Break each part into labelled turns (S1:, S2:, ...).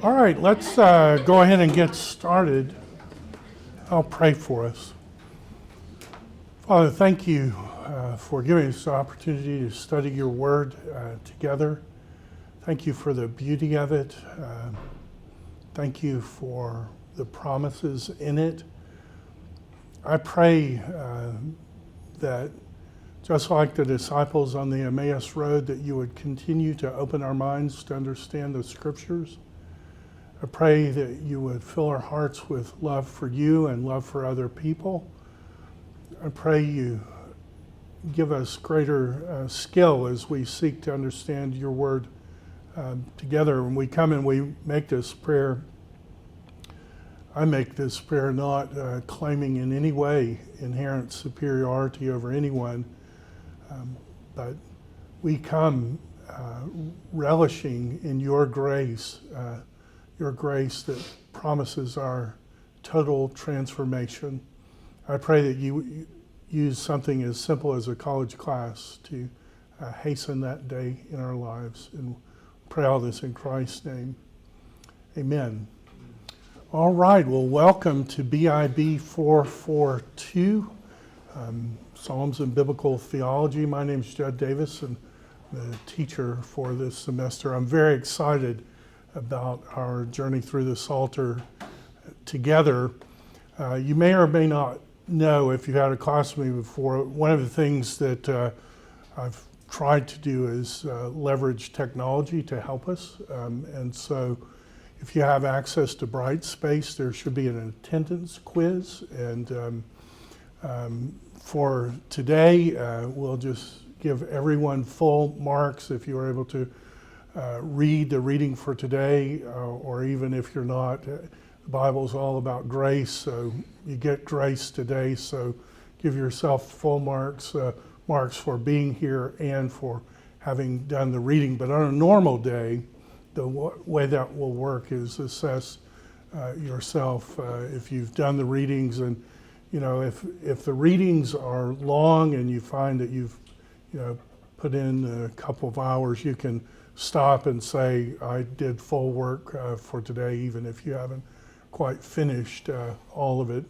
S1: All right, let's go ahead and get started. I'll pray for us. Father, thank you for giving us the opportunity to study your word together. Thank you for the beauty of it. Thank you for the promises in it. I pray that just like the disciples on the Emmaus Road, that you would continue to open our minds to understand the scriptures. I pray that you would fill our hearts with love for you and love for other people. I pray you give us greater skill as we seek to understand your word together. When we come and we make this prayer, I make this prayer not claiming in any way inherent superiority over anyone, but we come relishing in your grace that promises our total transformation. I pray that you use something as simple as a college class to hasten that day in our lives. And pray all this in Christ's name. Amen. All right, well, welcome to BIB 442, Psalms and Biblical Theology. My name is Judd Davis, and I'm the teacher for this semester. I'm very excited about our journey through the Psalter together. You may or may not know, if you've had a class with me before, one of the things that I've tried to do is leverage technology to help us. And so if you have access to Brightspace, there should be an attendance quiz. And for today, we'll just give everyone full marks if you were able to read the reading for today, or even if you're not. The Bible's all about grace, so you get grace today, so give yourself full marks for being here and for having done the reading. But on a normal day, the way that will work is assess yourself if you've done the readings, and if the readings are long and you find that you've put in a couple of hours, you can stop and say, I did full work for today, even if you haven't quite finished all of it.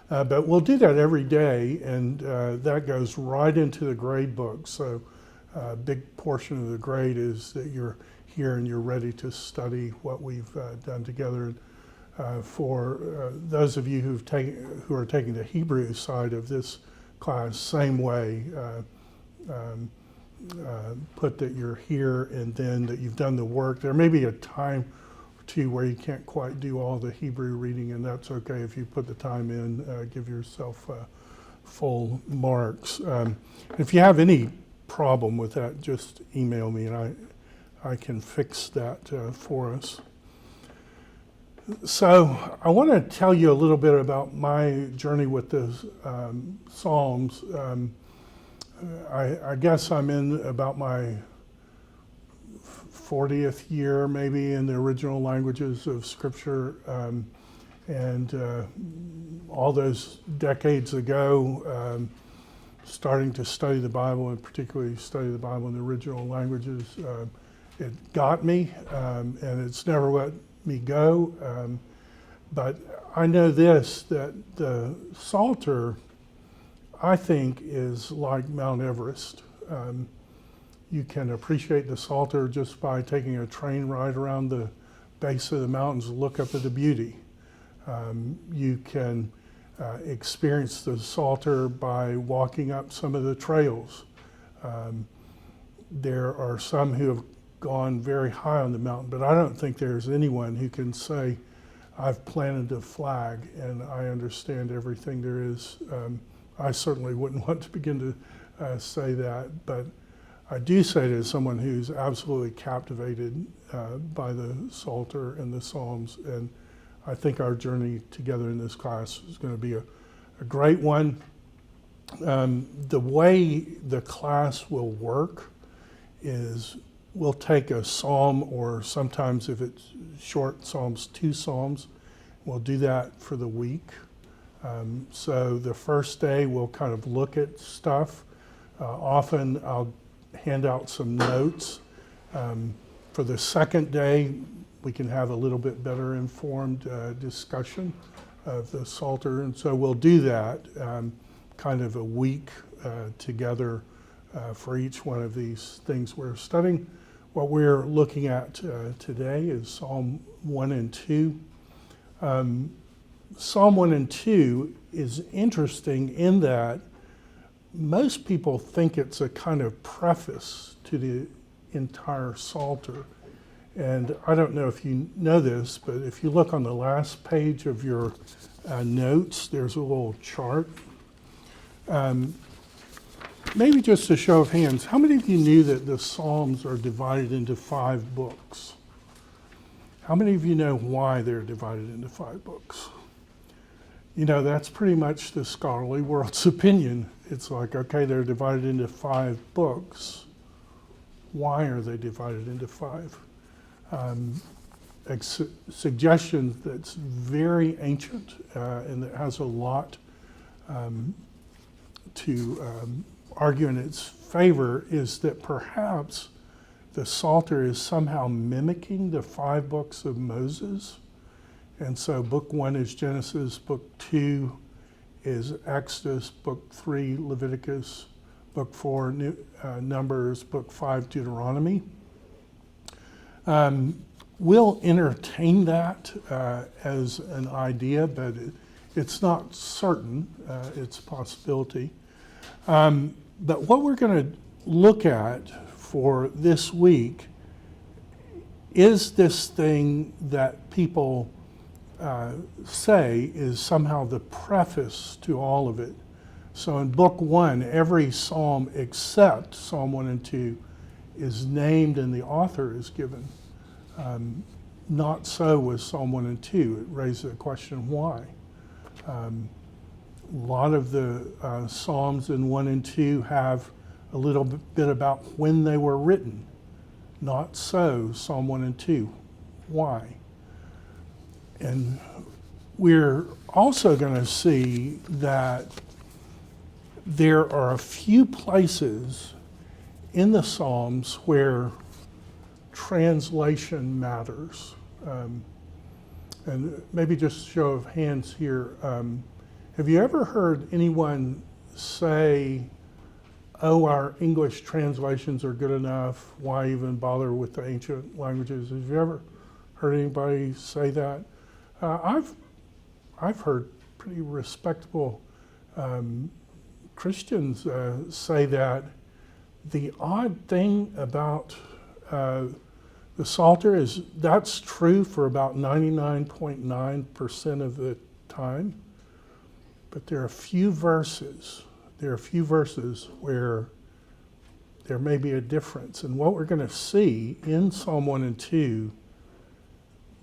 S1: But we'll do that every day, and that goes right into the grade book. So a big portion of the grade is that you're here and you're ready to study what we've done together. For those of you who are taking the Hebrew side of this class, same way. Put that you're here and then that you've done the work. There may be a time or two where you can't quite do all the Hebrew reading, and that's okay. If you put the time in, give yourself full marks. If you have any problem with that, just email me and I can fix that for us. So I want to tell you a little bit about my journey with the Psalms. I guess I'm in about my 40th year, maybe, in the original languages of Scripture. And all those decades ago, starting to study the Bible, and particularly study the Bible in the original languages, it got me, and it's never let me go. But I know this, that the Psalter, I think, is like Mount Everest. You can appreciate the Psalter just by taking a train ride around the base of the mountains, look up at the beauty. You can experience the Psalter by walking up some of the trails. There are some who have gone very high on the mountain, but I don't think there's anyone who can say, I've planted a flag and I understand everything there is. I certainly wouldn't want to begin to say that, but I do say it as someone who's absolutely captivated by the Psalter and the Psalms, and I think our journey together in this class is going to be a great one. The way the class will work is we'll take a psalm, or sometimes if it's short psalms, 2 psalms. We'll do that for the week. So the first day we'll kind of look at stuff. Often I'll hand out some notes. For the second day, we can have a little bit better informed discussion of the Psalter. And so we'll do that kind of a week together for each one of these things we're studying. What we're looking at today is Psalm 1 and 2. Psalm 1 and 2 is interesting in that most people think it's a kind of preface to the entire Psalter. And I don't know if you know this, but if you look on the last page of your notes, there's a little chart. Maybe just a show of hands, how many of you knew that the Psalms are divided into 5 books? How many of you know why they're divided into 5 books? You know, that's pretty much the scholarly world's opinion. It's like, okay, they're divided into 5 books. Why are they divided into 5? A suggestion that's very ancient and that has a lot to argue in its favor is that perhaps the Psalter is somehow mimicking the 5 books of Moses. And so book 1 is Genesis, book 2 is Exodus, book 3 Leviticus, book 4 Numbers, book 5 Deuteronomy. We'll entertain that as an idea, but it's not certain. It's a possibility. But what we're going to look at for this week is this thing that people say is somehow the preface to all of it. So in book 1, every psalm except Psalm 1 and 2 is named and the author is given. Not so with Psalm 1 and 2. It raises a question, why? A lot of the Psalms in 1 and 2 have a little bit about when they were written. Not so Psalm 1 and 2. Why? And we're also going to see that there are a few places in the Psalms where translation matters. And maybe just a show of hands here. Have you ever heard anyone say, oh, our English translations are good enough, why even bother with the ancient languages? Have you ever heard anybody say that? I've heard pretty respectable Christians say that. The odd thing about the Psalter is that's true for about 99.9% of the time, but there are a few verses where there may be a difference. And what we're going to see in Psalm 1 and 2,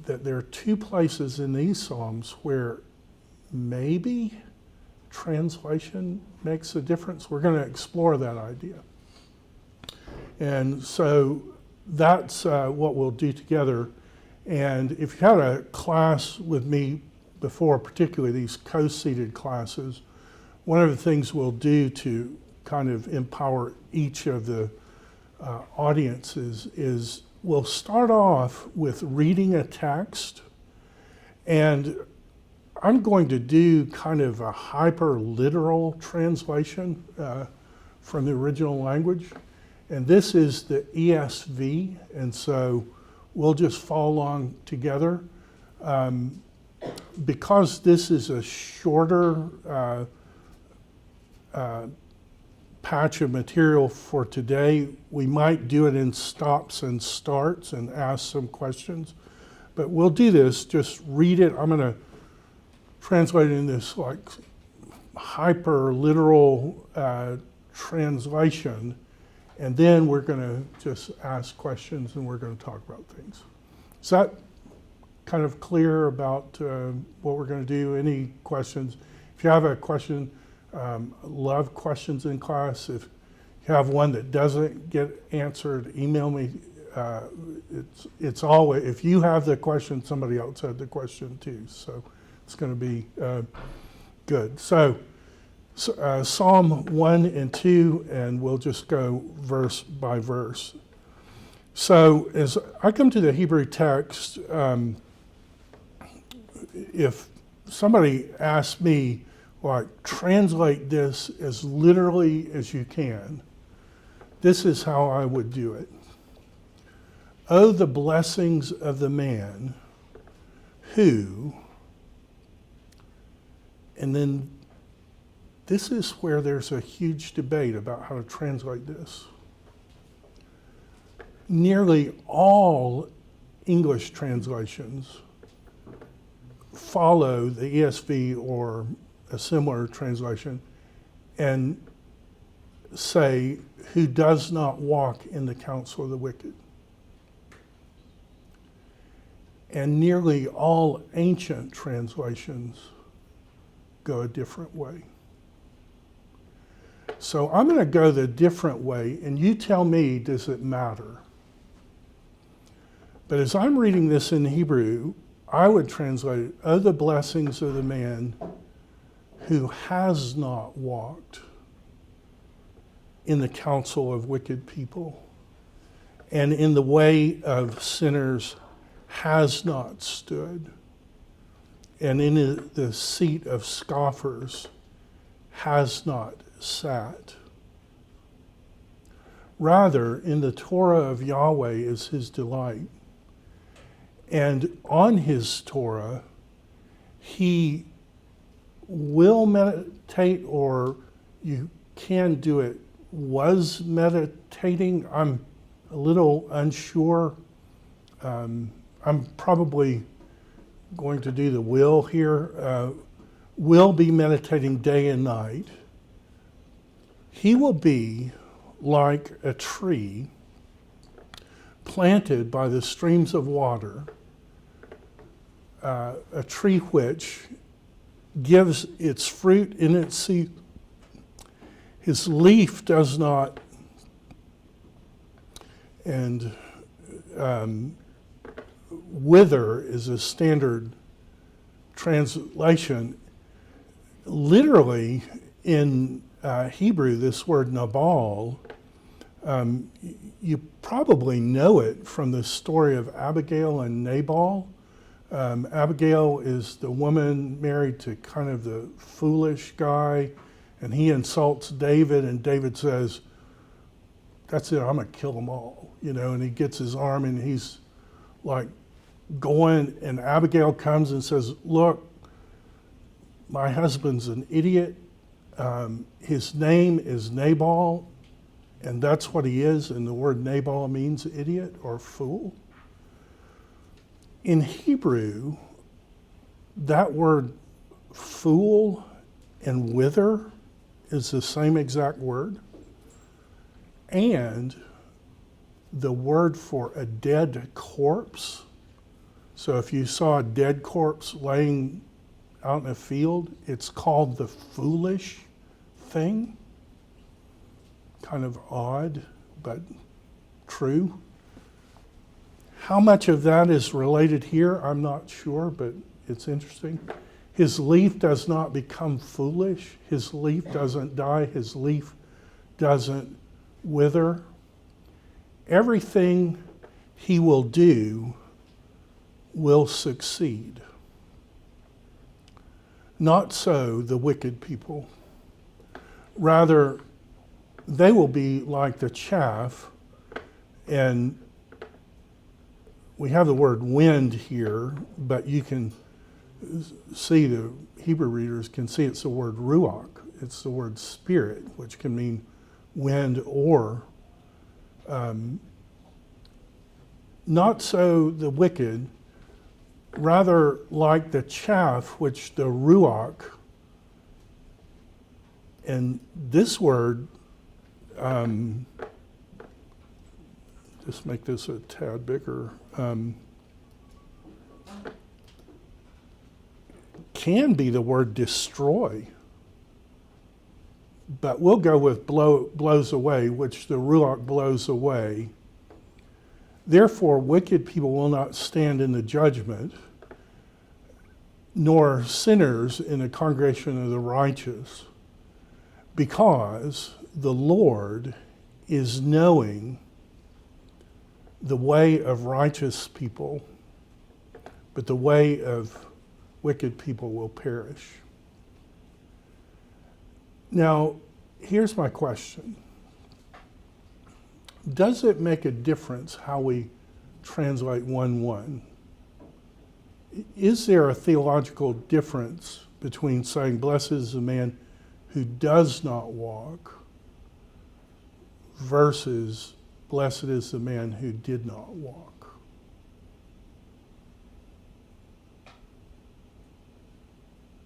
S1: that there are 2 places in these Psalms where maybe translation makes a difference. We're going to explore that idea. And so that's what we'll do together. And if you had a class with me before, particularly these co-seated classes, one of the things we'll do to kind of empower each of the audiences is we'll start off with reading a text, and I'm going to do kind of a hyper-literal translation from the original language. And this is the ESV, and so we'll just follow along together. Because this is a shorter patch of material for today, we might do it in stops and starts and ask some questions. But we'll do this, just read it. I'm going to translate it in this like hyper-literal translation. And then we're going to just ask questions and we're going to talk about things. Is that kind of clear about what we're going to do? Any questions? If you have a question, love questions in class. If you have one that doesn't get answered, email me. It's always, if you have the question, somebody else had the question too. So it's going to be good. So Psalm 1 and 2, and we'll just go verse by verse. So as I come to the Hebrew text, if somebody asks me, like, translate this as literally as you can, this is how I would do it. Oh, the blessings of the man who, and then this is where there's a huge debate about how to translate this. Nearly all English translations follow the ESV or a similar translation and say, who does not walk in the counsel of the wicked. And nearly all ancient translations go a different way. So I'm going to go the different way, and you tell me, does it matter? But as I'm reading this in Hebrew, I would translate it, oh, the blessings of the man who has not walked in the counsel of wicked people, and in the way of sinners has not stood, and in the seat of scoffers has not sat. Rather, in the Torah of Yahweh is his delight, and on his Torah he will meditate, or you can do it, was meditating. I'm a little unsure. I'm probably going to do the will here. Will be meditating day and night. He will be like a tree planted by the streams of water, a tree which gives its fruit in its season. His leaf does not, and wither is a standard translation. Literally, in Hebrew, this word Nabal, you probably know it from the story of Abigail and Nabal. Abigail is the woman married to kind of the foolish guy, and he insults David, and David says, that's it, I'm gonna kill them all, and he gets his arm and he's like going, and Abigail comes and says, look, my husband's an idiot. His name is Nabal, and that's what he is, and the word Nabal means idiot or fool. In Hebrew, that word fool and wither is the same exact word, and the word for a dead corpse. So if you saw a dead corpse laying out in a field, it's called the foolish thing. Kind of odd, but true. How much of that is related here, I'm not sure, but it's interesting. His leaf does not become foolish. His leaf doesn't die. His leaf doesn't wither. Everything he will do will succeed. Not so the wicked people. Rather, they will be like the chaff, and we have the word wind here, but you can see, the Hebrew readers can see it's the word ruach. It's the word spirit, which can mean wind or not so the wicked, rather like the chaff, which the ruach, and this word, just make this a tad bigger, can be the word destroy, but we'll go with blows away, which the ruach blows away. Therefore, wicked people will not stand in the judgment, nor sinners in the congregation of the righteous, because the Lord is knowing the way of righteous people, but the way of wicked people will perish. Now, here's my question. Does it make a difference how we translate 1:1? Is there a theological difference between saying, blessed is the man who does not walk, versus blessed is the man who did not walk?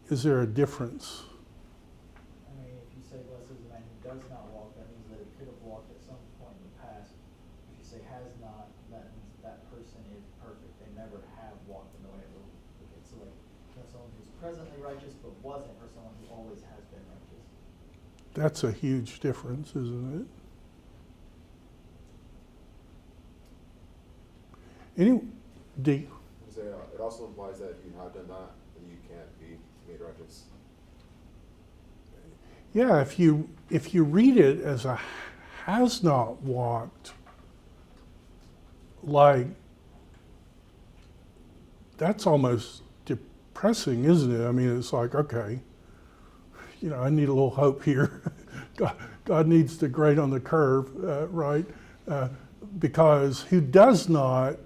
S1: Is there a difference?
S2: I mean, if you say blessed is the man who does not walk, that means that he could have walked at some point in the past. If you say has not, that means that person is perfect. They never have walked in the way of the wicked. So like, someone who's presently righteous but wasn't, or someone who always has been righteous.
S1: That's a huge difference, isn't it? D.
S3: It also implies that if you have done that, then you can't be made righteous.
S1: Yeah, if you read it as a has not walked, like, that's almost depressing, isn't it? I mean, it's like, okay, I need a little hope here. God needs to grade on the curve, right? Because who does not,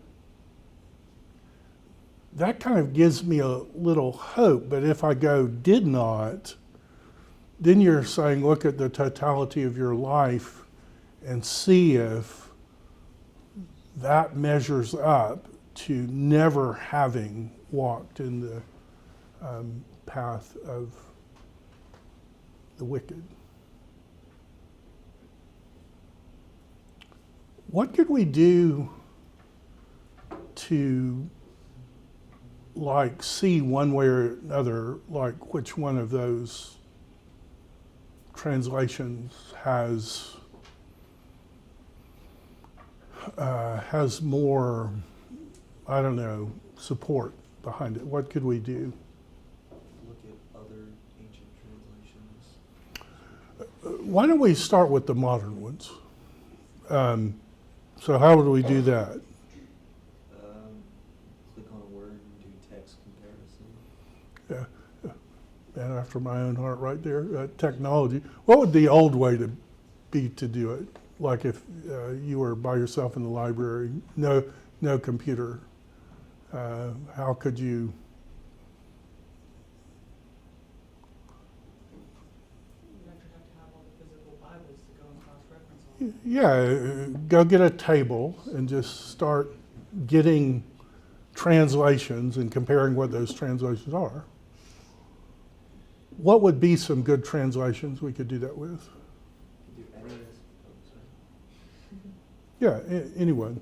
S1: that kind of gives me a little hope. But if I go did not, then you're saying look at the totality of your life and see if that measures up to never having walked in the path of the wicked. What could we do to see one way or another, which one of those translations has more, I don't know, support behind it? What could we do?
S4: Look at other ancient translations.
S1: Why don't we start with the modern ones? So how would we do that?
S4: Click on a word and do text comparison.
S1: Yeah, man after my own heart right there. Technology. What would the old way be to do it? Like if you were by yourself in the library, no computer. How could you?
S2: You actually have to have all the physical Bibles to go and cross-reference all.
S1: Yeah, go get a table and just start getting translations and comparing what those translations are. What would be some good translations we could do that with?
S4: Do any of this.
S1: Yeah, anyone.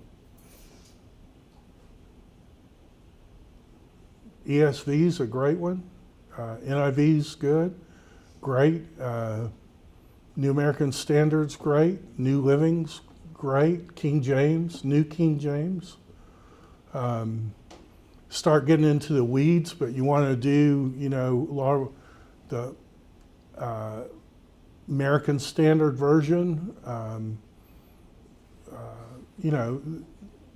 S1: ESV's a great one. NIV's good. Great. New American Standard's great. New Living's great. King James, New King James. Start getting into the weeds, but you want to do, a lot of the American Standard Version.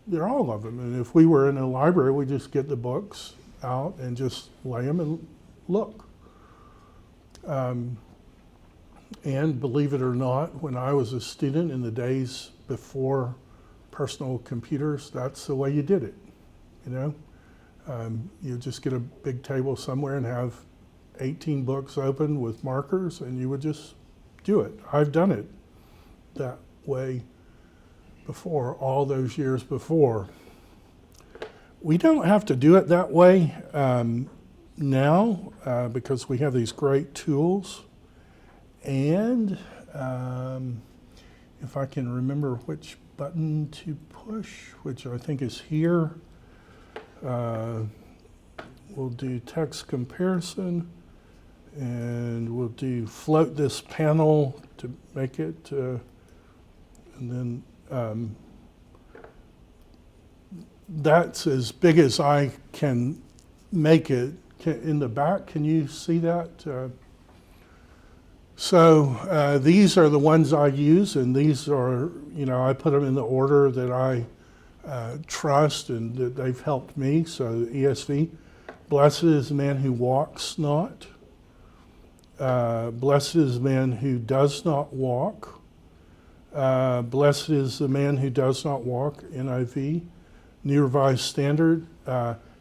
S1: They're all of them. And if we were in a library, we just get the books out and just lay them and look. And believe it or not, when I was a student in the days before personal computers, that's the way you did it. You just get a big table somewhere and have 18 books open with markers, and you would just do it. I've done it that way before, all those years before. We don't have to do it that way now because we have these great tools. And if I can remember which button to push, which I think is here, we'll do text comparison, and we'll do float this panel to make it, and then that's as big as I can make it. In the back, can you see that? So these are the ones I use, and these are, I put them in the order that I trust and that they've helped me. So ESV, blessed is the man who walks not. Blessed is the man who does not walk. Blessed is the man who does not walk, NIV. New Revised Standard,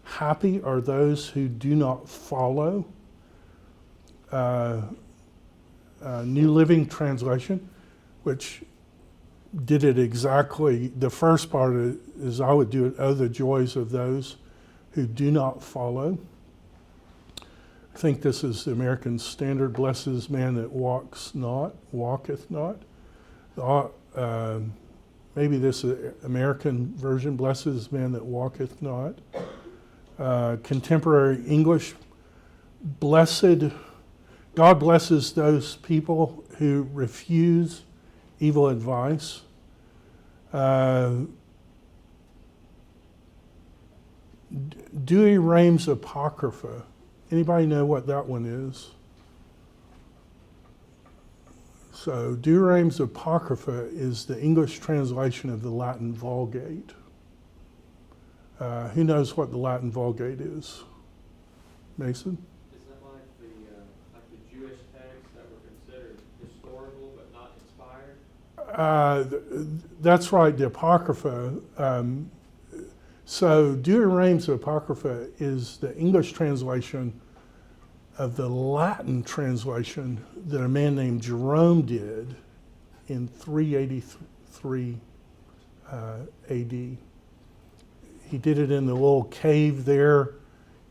S1: happy are those who do not follow. New Living Translation, which did it exactly. The first part is I would do it, oh, the joys of those who do not follow. I think this is the American Standard, blessed is man that walketh not. Maybe this is American version, blessed is man that walketh not. Contemporary English, blessed, God blesses those people who refuse evil advice. Dewey Rheims Apocrypha. Anybody know what that one is? So Dewey Rheims Apocrypha is the English translation of the Latin Vulgate. Who knows what the Latin Vulgate is? Mason?
S5: Is that like the Jewish texts that were considered historical but not inspired?
S1: That's right, the Apocrypha. So Dewey Rheims Apocrypha is the English translation of the Latin translation that a man named Jerome did in 383 AD. He did it in the little cave there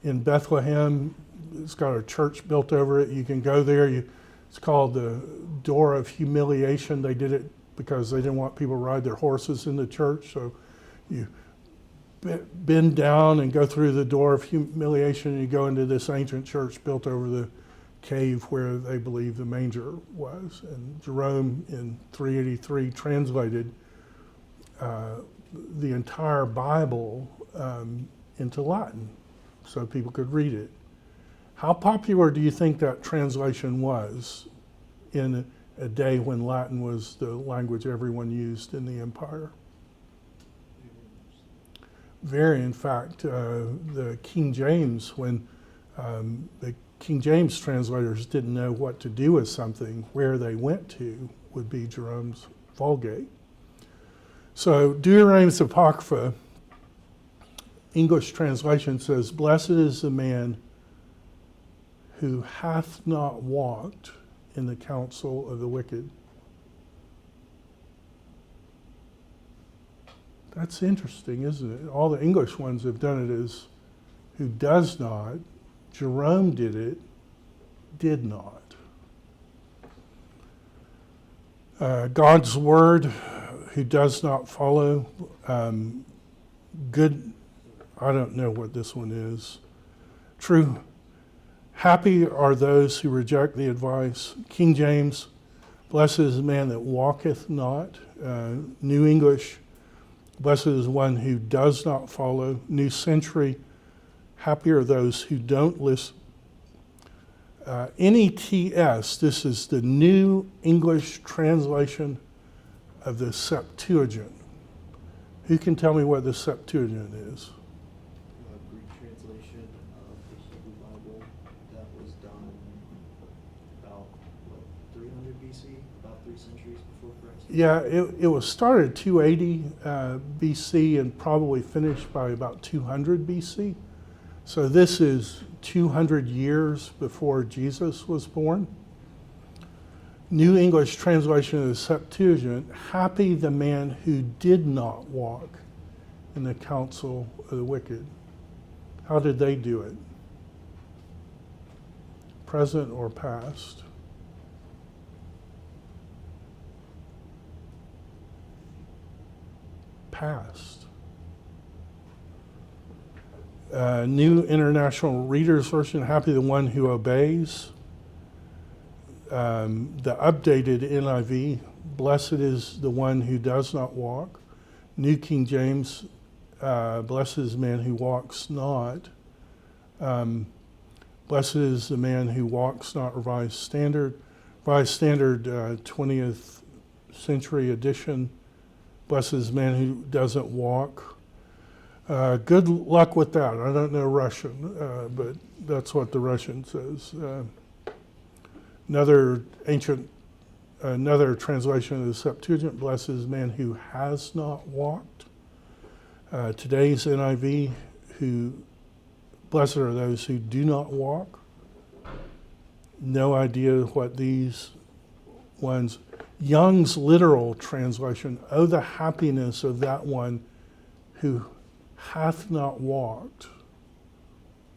S1: in Bethlehem. It's got a church built over it. You can go there. It's called the Door of Humiliation. They did it because they didn't want people to ride their horses in the church. So you bend down and go through the Door of Humiliation, and you go into this ancient church built over the cave where they believe the manger was. And Jerome in 383 translated the entire Bible into Latin so people could read it. How popular do you think that translation was in a day when Latin was the language everyone used in the empire? Very, in fact, the King James, when the King James translators didn't know what to do with something, where they went to would be Jerome's Vulgate. So Dewey Rheims Apocrypha, English translation says, blessed is the man who hath not walked in the counsel of the wicked. That's interesting, isn't it? All the English ones have done it as who does not. Jerome did it, did not. God's word, who does not follow. Good, I don't know what this one is. True. Happy are those who reject the advice. King James, blessed is the man that walketh not. New English, blessed is one who does not follow. New Century, happy are those who don't listen. NETS, this is the New English translation of the Septuagint. Who can tell me what the Septuagint is?
S4: Greek translation of the Hebrew Bible that was done about, 300 BC, about 3 centuries before Christ?
S1: Yeah, it was started 280 BC and probably finished by about 200 BC. So this is 200 years before Jesus was born. New English translation of the Septuagint, happy the man who did not walk in the counsel of the wicked. How did they do it? Present or past? Past. New International Reader's Version, happy the one who obeys. The updated NIV, blessed is the one who does not walk. New King James, blessed is the man who walks not. Blessed is the man who walks not. Revised Standard. Revised Standard 20th Century Edition, blessed is the man who doesn't walk. Good luck with that. I don't know Russian, but that's what the Russian says. Another translation of the Septuagint, blessed is the man who has not walked. Today's NIV, blessed are those who do not walk. No idea what these ones. Young's literal translation, oh, the happiness of that one who hath not walked.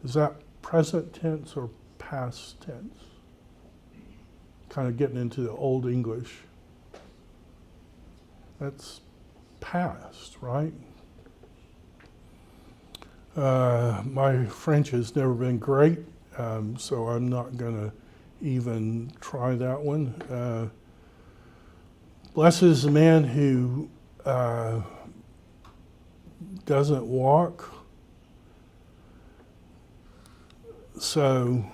S1: Is that present tense or past tense? Kind of getting into the Old English. That's past, right? My French has never been great, so I'm not going to even try that one. Blessed is the man who doesn't walk. So,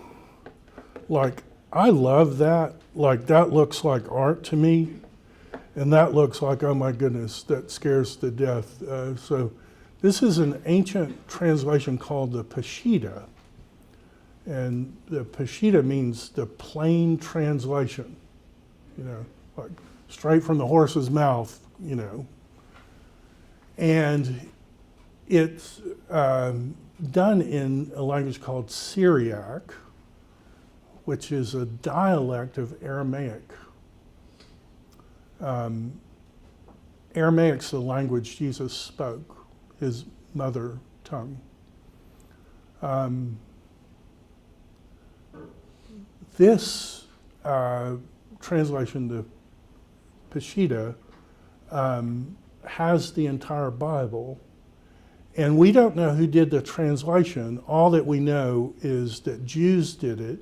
S1: like, I love that. Like, that looks like art to me. And that looks like, oh my goodness, that scares to death. So this is an ancient translation called the Peshitta. And the Peshitta means the plain translation, like straight from the horse's mouth, And it's done in a language called Syriac, which is a dialect of Aramaic. Aramaic's the language Jesus spoke, his mother tongue. This translation, the Peshitta, has the entire Bible, and we don't know who did the translation. All that we know is that Jews did it,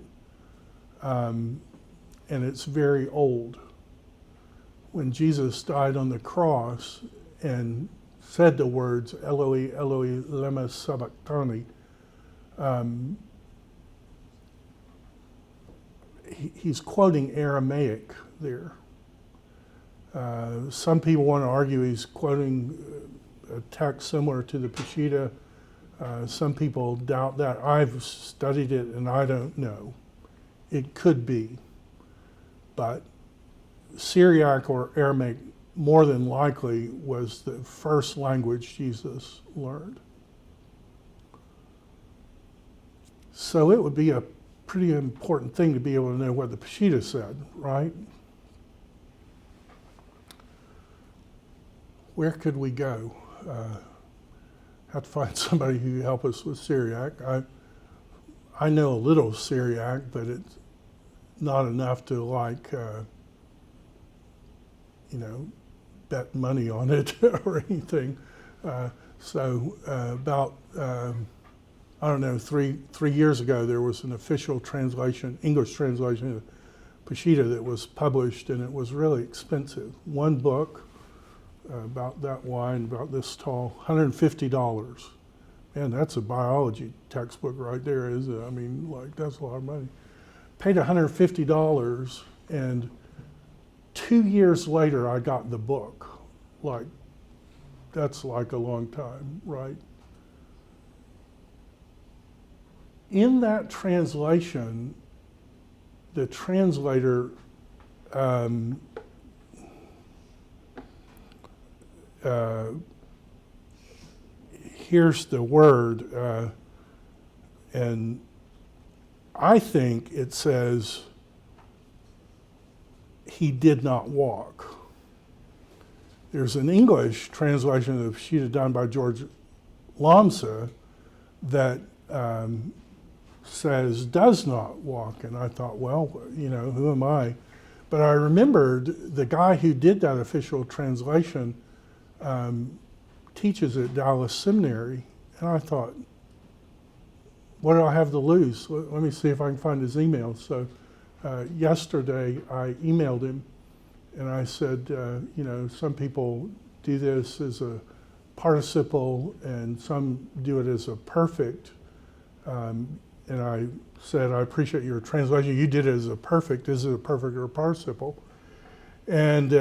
S1: and it's very old. When Jesus died on the cross and said the words, Eloi, Eloi, lema sabachthani, he's quoting Aramaic there. Some people want to argue he's quoting a text similar to the Peshitta. Some people doubt that. I've studied it and I don't know. It could be. But Syriac or Aramaic more than likely was the first language Jesus learned. So it would be a pretty important thing to be able to know what the Peshitta said, right? Where could we go? Have to find somebody who can help us with Syriac. I know a little Syriac, but it's not enough to bet money on it or anything. So about I don't know, 3 years ago, there was an official translation, English translation of Peshitta that was published, and it was really expensive. One book, about that wide, about this tall, $150. Man, that's a biology textbook right there, isn't it? I mean, that's a lot of money. Paid $150, and 2 years later, I got the book. That's like a long time, right? In that translation, the translator here's the word, and I think it says he did not walk. There's an English translation of Peshitta done by George Lamsa that says does not walk, and I thought, well, who am I? But I remembered the guy who did that official translation teaches at Dallas Seminary, and I thought, what do I have to lose? Let me see if I can find his email. So yesterday I emailed him, and I said, some people do this as a participle, and some do it as a perfect. And I said, I appreciate your translation. You did it as a perfect. Is it a perfect or a participle? And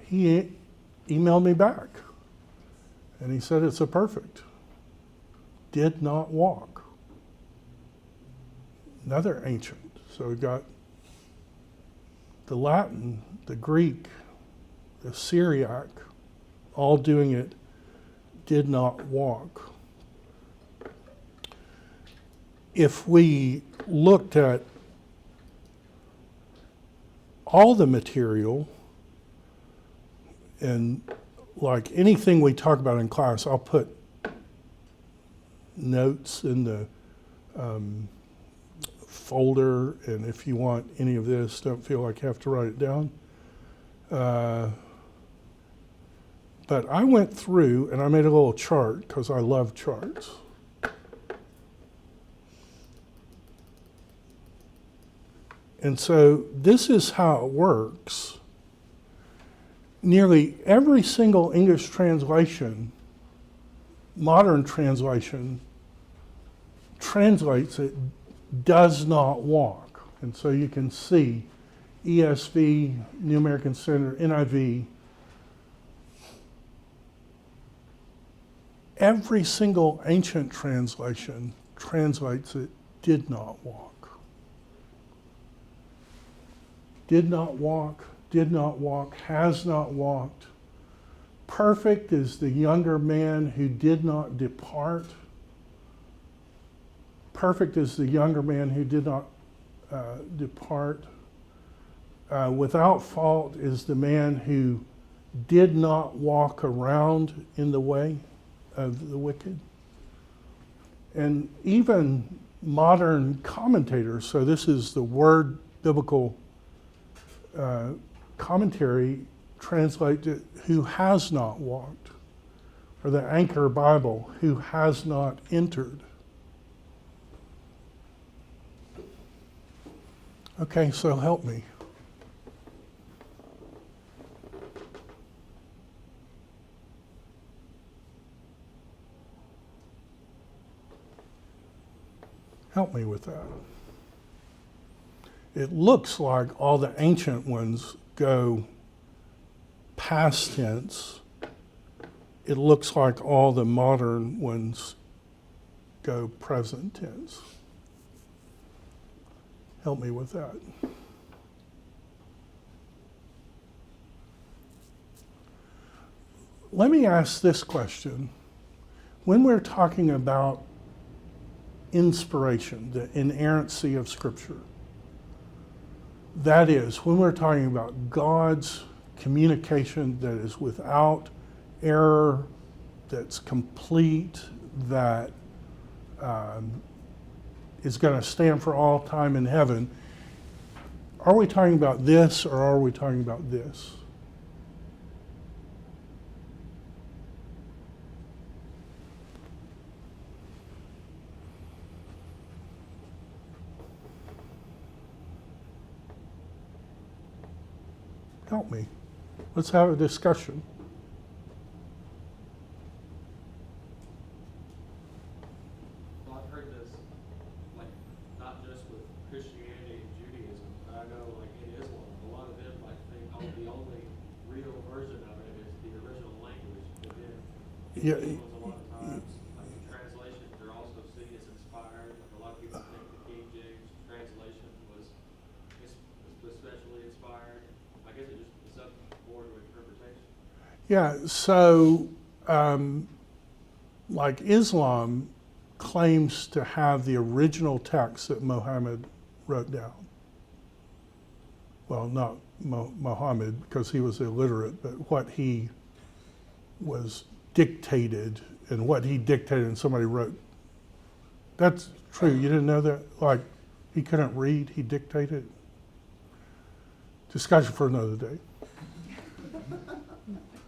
S1: he emailed me back. And he said it's a perfect. did not walk. Another ancient. So we got the Latin, the Greek, the Syriac, all doing it, did not walk. If we looked at all the material, and like anything we talk about in class, I'll put notes in the folder, and if you want any of this, don't feel like you have to write it down. But I went through and I made a little chart because I love charts. And so this is how it works. Nearly every single English translation, modern translation, translates it does not walk. And so you can see ESV, New American Standard, NIV, every single ancient translation translates it did not walk. Did not walk, did not walk, has not walked. Perfect is the younger man who did not depart. Perfect is the younger man who did not depart. Without fault is the man who did not walk around in the way of the wicked. And even modern commentators, so this is the Word Biblical Commentary, translate it, who has not walked, or the Anchor Bible, who has not entered. Okay, so help me. Help me with that. It looks like all the ancient ones go past tense. It looks like all the modern ones go present tense. Help me with that. Let me ask this question. When we're talking about inspiration, the inerrancy of Scripture, that is, when we're talking about God's communication that is without error, that's complete, that is going to stand for all time in heaven, are we talking about this or are we talking about this? Help me. Let's have a discussion.
S5: Well, I've heard this, like, not just with Christianity and Judaism, but I know, like, in Islam, a lot of them, like, think, oh, the only real version of it is the original language. But then,
S1: Yeah.
S5: a lot of times, like, the translations are also seen as inspired. Like, a lot of people think the King James translation was especially inspired. I guess it just is up more to interpretation.
S1: Yeah, so like Islam claims to have the original text that Muhammad wrote down. Well, not Muhammad because he was illiterate, but what he was dictated and what he dictated and somebody wrote. That's true. You didn't know that? Like, he couldn't read, he dictated? Discussion for another day.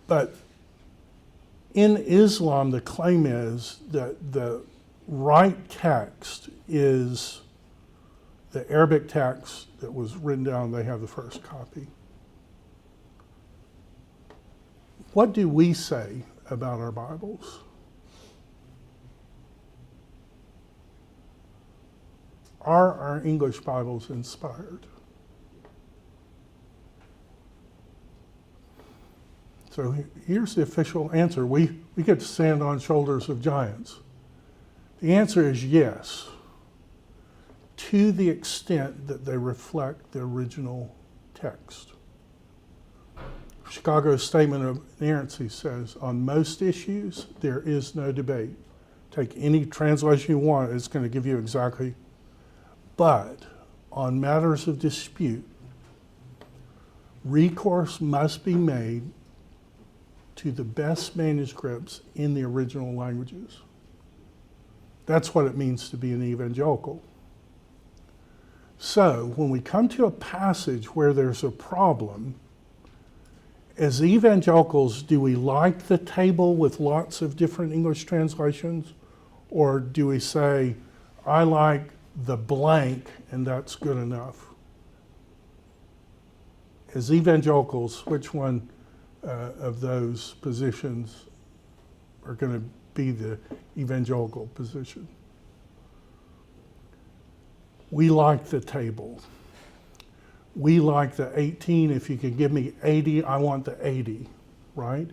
S1: But in Islam, the claim is that the right text is the Arabic text that was written down. They have the first copy. What do we say about our Bibles? Are our English Bibles inspired? So here's the official answer. We get to stand on shoulders of giants. The answer is yes, to the extent that they reflect the original text. Chicago's statement of inerrancy says, on most issues, there is no debate. Take any translation you want, it's going to give you exactly. But on matters of dispute, recourse must be made to the best manuscripts in the original languages. That's what it means to be an evangelical. So when we come to a passage where there's a problem, as evangelicals, do we like the table with lots of different English translations? Or do we say, I like the blank and that's good enough? As evangelicals, which one of those positions are going to be the evangelical position? We like the table. We like the 18. If you can give me 80, I want the 80, right?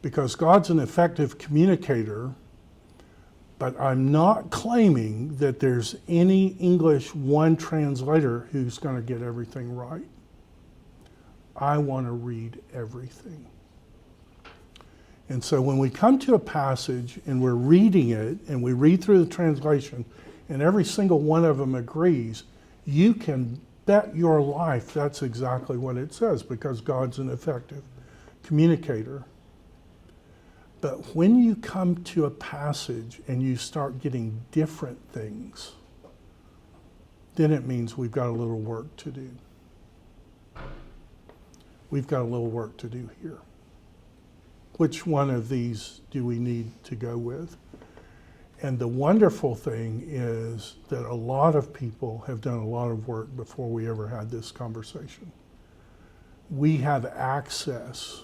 S1: Because God's an effective communicator, but I'm not claiming that there's any English one translator who's going to get everything right. I want to read everything. And so when we come to a passage and we're reading it and we read through the translation and every single one of them agrees, you can bet your life that's exactly what it says because God's an effective communicator. But when you come to a passage and you start getting different things, then it means we've got a little work to do. We've got a little work to do here. Which one of these do we need to go with? And the wonderful thing is that a lot of people have done a lot of work before we ever had this conversation. We have access.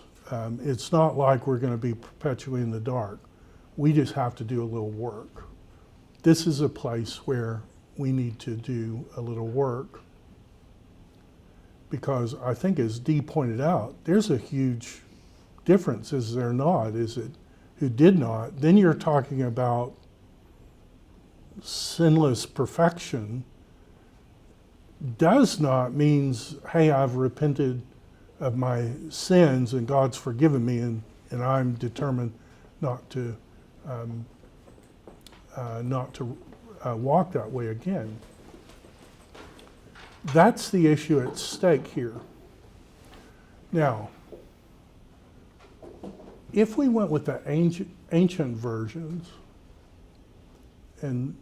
S1: It's not like we're going to be perpetually in the dark. We just have to do a little work. This is a place where we need to do a little work because I think, as Dee pointed out, there's a huge difference, is there not? Is it who did not? Then you're talking about sinless perfection. Does not means, hey, I've repented of my sins and God's forgiven me and I'm determined not to walk that way again. That's the issue at stake here. Now, if we went with the ancient versions and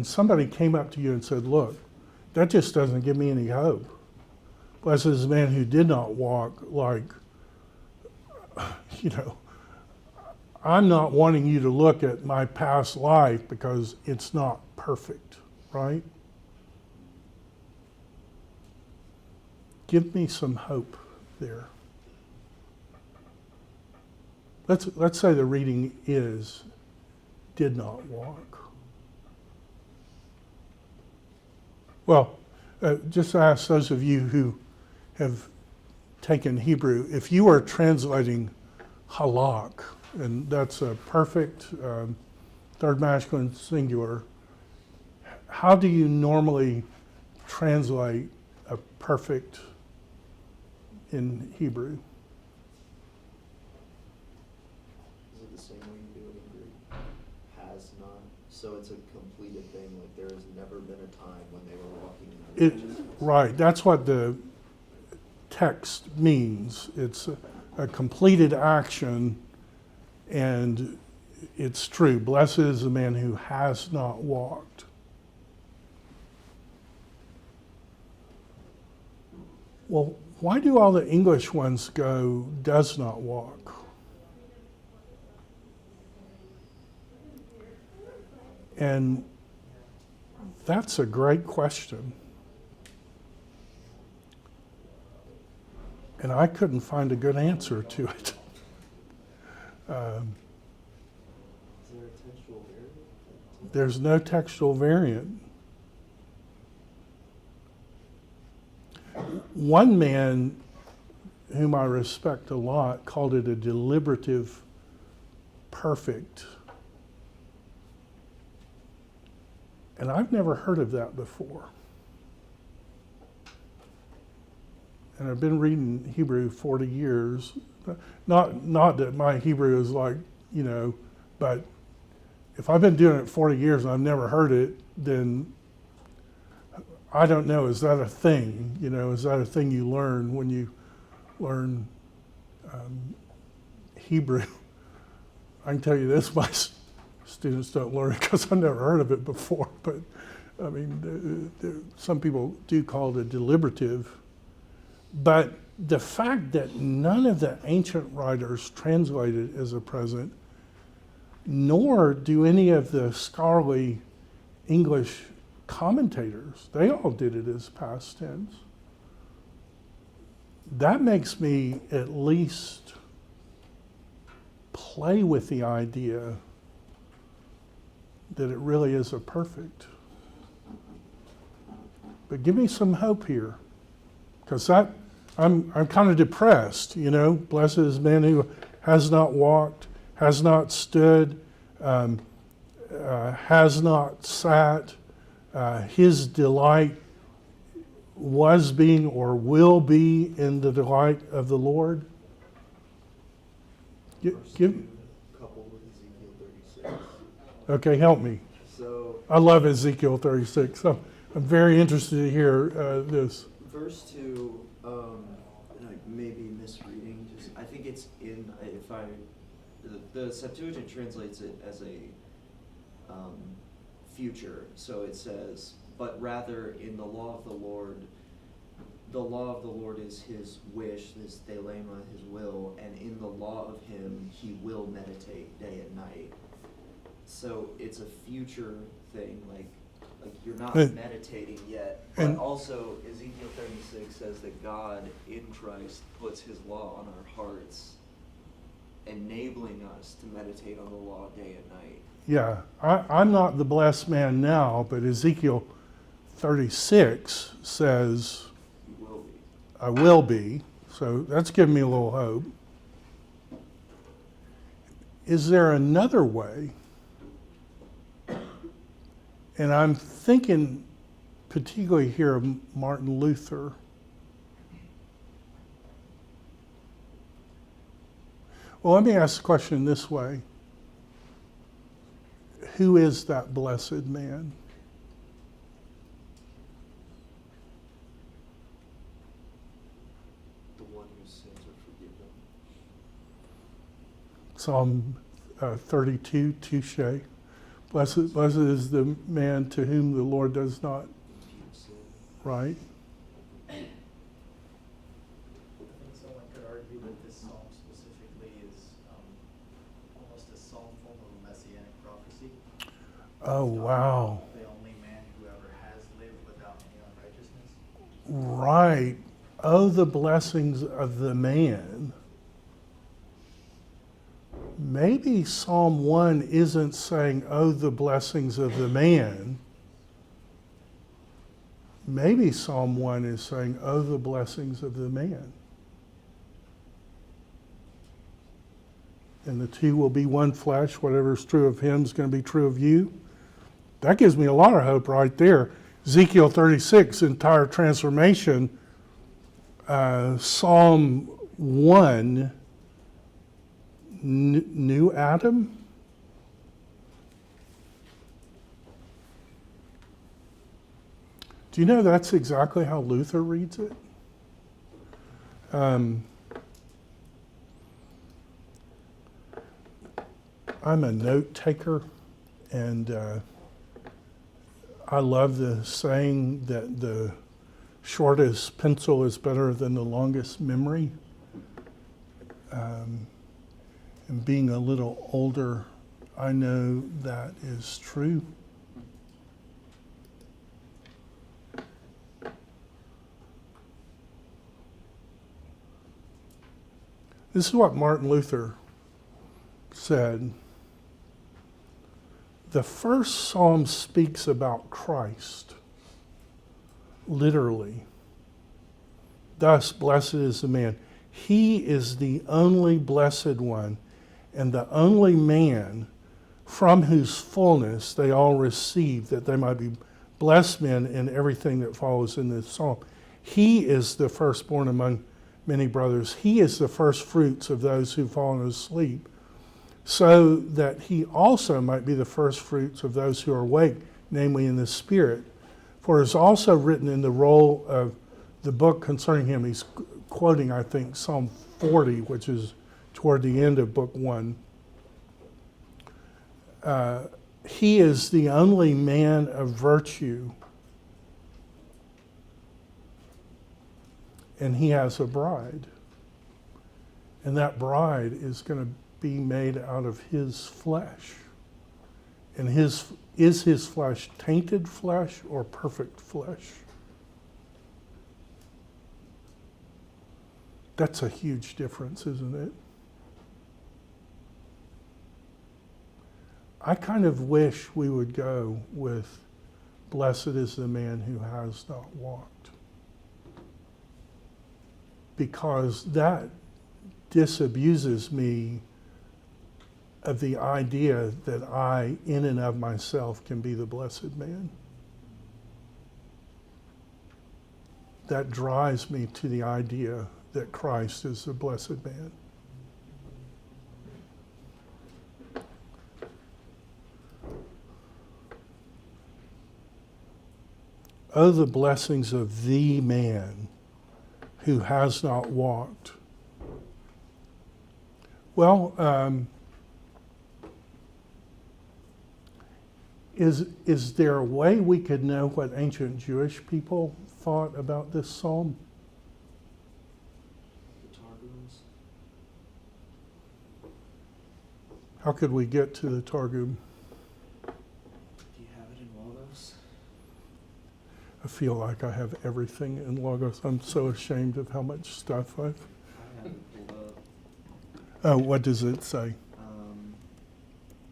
S1: somebody came up to you and said, look, that just doesn't give me any hope. Blessed is the man who did not walk like, I'm not wanting you to look at my past life because it's not perfect, right? Give me some hope there. Let's say the reading is, did not walk. Well, just to ask those of you who have taken Hebrew, if you are translating halak, and that's a perfect third masculine singular, how do you normally translate a perfect in Hebrew?
S4: Is it the same way you do it in Greek? Has not. So it's a completed thing, like there has never been a time when they were walking in righteousness.
S1: Right, that's what the text means. It's a completed action, and it's true. Blessed is the man who has not walked. Well, why do all the English ones go, does not walk? And that's a great question. And I couldn't find a good answer to it.
S4: Is there a textual variant?
S1: There's no textual variant. One man, whom I respect a lot, called it a deliberative perfect. And I've never heard of that before. And I've been reading Hebrew 40 years. Not that my Hebrew is like, but if I've been doing it 40 years and I've never heard it, then I don't know, is that a thing? Is that a thing you learn when you learn Hebrew? I can tell you this, my students don't learn it because I've never heard of it before. But I mean, some people do call it a deliberative. But the fact that none of the ancient writers translated as a present, nor do any of the scholarly English commentators, they all did it as past tense. That makes me at least play with the idea that it really is a perfect. But give me some hope here, because I'm kind of depressed. Blessed is the man who has not walked, has not stood, has not sat. His delight was being or will be in the delight of the Lord.
S4: Verse 2, coupled with Ezekiel 36.
S1: Okay, help me.
S4: So,
S1: I love Ezekiel 36. So I'm very interested to hear this.
S4: verse 2, and I may be misreading, I think it's in, the Septuagint translates it as a future. So it says, but rather in the law of the Lord is his wish, this thelema, his will, and in the law of him he will meditate day and night. So it's a future thing, like you're not meditating yet. But also Ezekiel 36 says that God in Christ puts his law on our hearts, enabling us to meditate on the law day and night.
S1: Yeah, I'm not the blessed man now, but Ezekiel 36 says,
S4: You will be.
S1: I will be. So that's giving me a little hope. Is there another way? And I'm thinking particularly here of Martin Luther. Well, let me ask the question this way. Who is that blessed man?
S4: The one whose sins are forgiven.
S1: Psalm 32, touche. Blessed is the man to whom the Lord does not,
S4: Impute sin.
S1: right?
S2: I think someone could argue that this psalm specifically is almost a psalm full of messianic prophecy.
S1: Oh, wow.
S2: The only man who ever has lived without any unrighteousness.
S1: Right. Oh, the blessings of the man. Maybe Psalm 1 isn't saying, oh, the blessings of the man. Maybe Psalm 1 is saying, oh, the blessings of the man. And the two will be one flesh. Whatever is true of him is going to be true of you. That gives me a lot of hope right there. Ezekiel 36, entire transformation. Psalm 1, new Adam. Do you know that's exactly how Luther reads it? I'm a note taker, and I love the saying that the shortest pencil is better than the longest memory. And being a little older, I know that is true. This is what Martin Luther said. The first psalm speaks about Christ, literally. Thus, blessed is the man. He is the only blessed one and the only man from whose fullness they all receive, that they might be blessed men in everything that follows in this psalm. He is the firstborn among many brothers. He is the first fruits of those who've fallen asleep, so that he also might be the first fruits of those who are awake, namely in the Spirit. For it is also written in the roll of the book concerning him. He's quoting, I think, Psalm 40, which is toward the end of book 1. He is the only man of virtue, and he has a bride. And that bride is going to be made out of his flesh. And is his flesh tainted flesh or perfect flesh? That's a huge difference, isn't it? I kind of wish we would go with, blessed is the man who has not walked. Because that disabuses me of the idea that I, in and of myself, can be the blessed man. That drives me to the idea that Christ is the blessed man. Oh, the blessings of the man who has not walked. Well, is there a way we could know what ancient Jewish people thought about this psalm?
S4: The Targums.
S1: How could we get to the Targum?
S4: Do you have it in Logos?
S1: I feel like I have everything in Logos. I'm so ashamed of how much stuff I've...
S4: I have it pulled up.
S1: Oh, what does it say?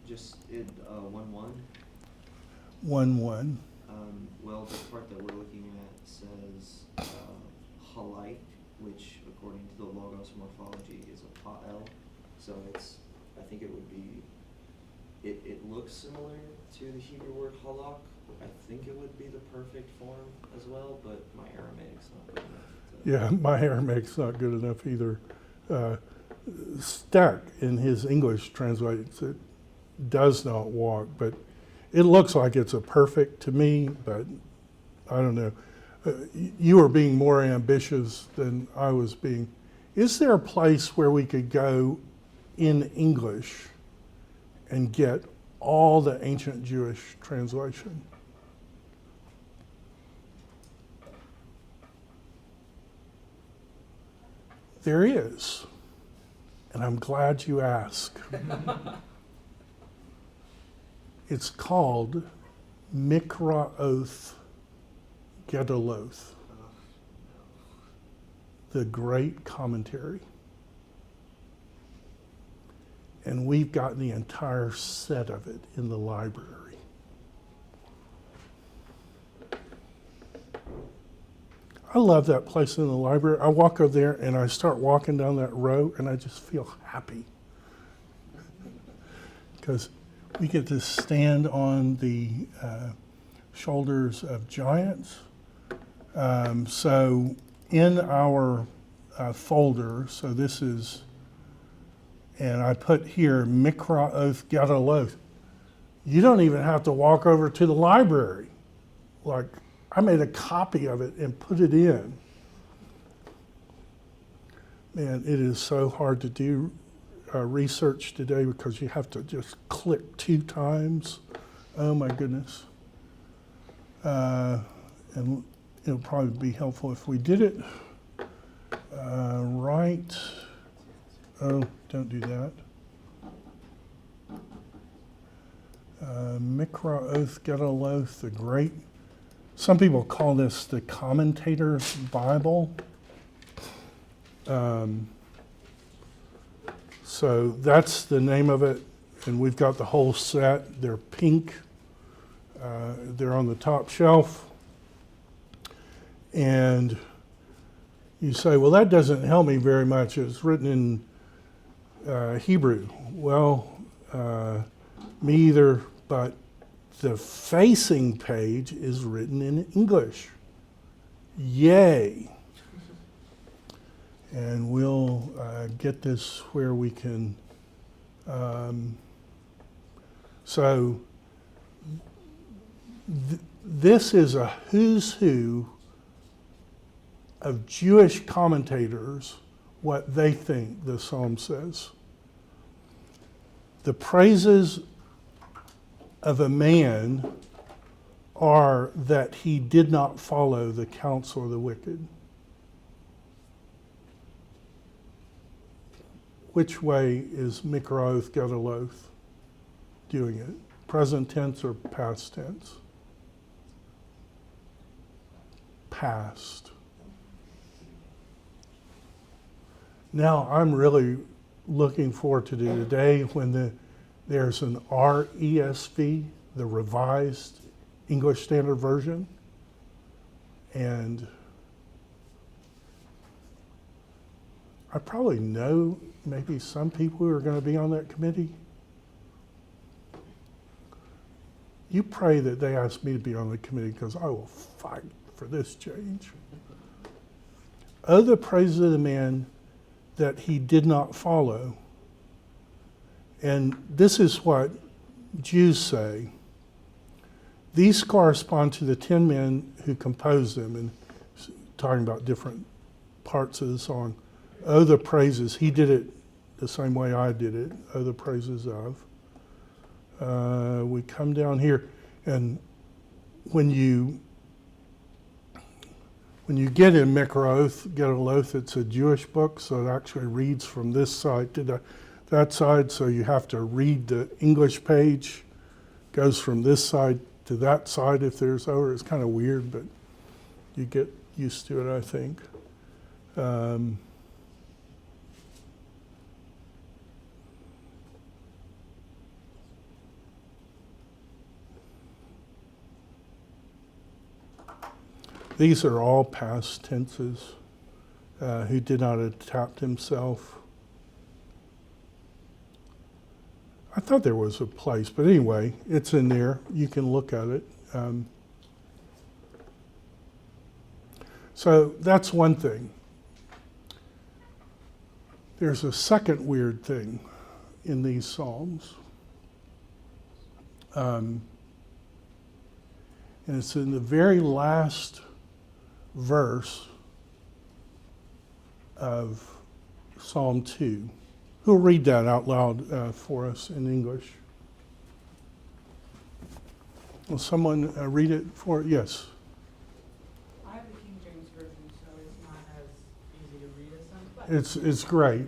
S4: Just in 1:1.
S1: 1:1.
S4: Well, the part that we're looking at says halite, which according to the Logos morphology is a pa'el. So I think it would be, it looks similar to the Hebrew word halak. I think it would be the perfect form as well, but my Aramaic's not good enough.
S1: Yeah, my Aramaic's not good enough either. Stack in his English translates it does not walk, but it looks like it's a perfect to me, but I don't know. You were being more ambitious than I was being. Is there a place where we could go in English and get all the ancient Jewish translation? There is, and I'm glad you asked. It's called Mikraoth Gedaloth, the Great Commentary. And we've got the entire set of it in the library. I love that place in the library. I walk over there and I start walking down that row and I just feel happy. Because we get to stand on the shoulders of giants. So in our folder, so this is, and I put here Mikraoth Gedaloth. You don't even have to walk over to the library. Like, I made a copy of it and put it in. Man, it is so hard to do research today because you have to just click 2 times. Oh my goodness. And it'll probably be helpful if we did it right. Oh, don't do that. Mikraoth Gedaloth, the Great. Some people call this the Commentator's Bible. So that's the name of it, and we've got the whole set. They're pink. They're on the top shelf. And you say, well, that doesn't help me very much. It's written in Hebrew. Well, Me either, but the facing page is written in English. Yay. And we'll get this where we can. This is a who's who of Jewish commentators, what they think the psalm says. The praises of a man are that he did not follow the counsel of the wicked. Which way is Mikroth Gedaloth doing it? Present tense or past tense? Past. Now I'm really looking forward to the day when there's an RESV, the Revised English Standard Version, and I probably know maybe some people who are going to be on that committee. You pray that they ask me to be on the committee because I will fight for this change. Oh, the praise of the man that he did not follow. And this is what Jews say. These correspond to the 10 men who composed them, and talking about different parts of the song. Oh, the praises. He did it the same way I did it. Oh, the praises of. We come down here, and when you get in Mikroth Gedaloth, it's a Jewish book, so it actually reads from this side to that side, so you have to read the English page. Goes from this side to that side if there's over. It's kind of weird, but you get used to it, I think. These are all past tenses. Who did not adapt himself. I thought there was a place, but anyway, it's in there. You can look at it. So that's one thing. There's a second weird thing in these Psalms. And it's in the very last verse of Psalm 2. Who'll read that out loud for us in English? Will someone read it for? Yes.
S6: I have the King James Version, so it's not as easy to read as some, but
S1: It's great.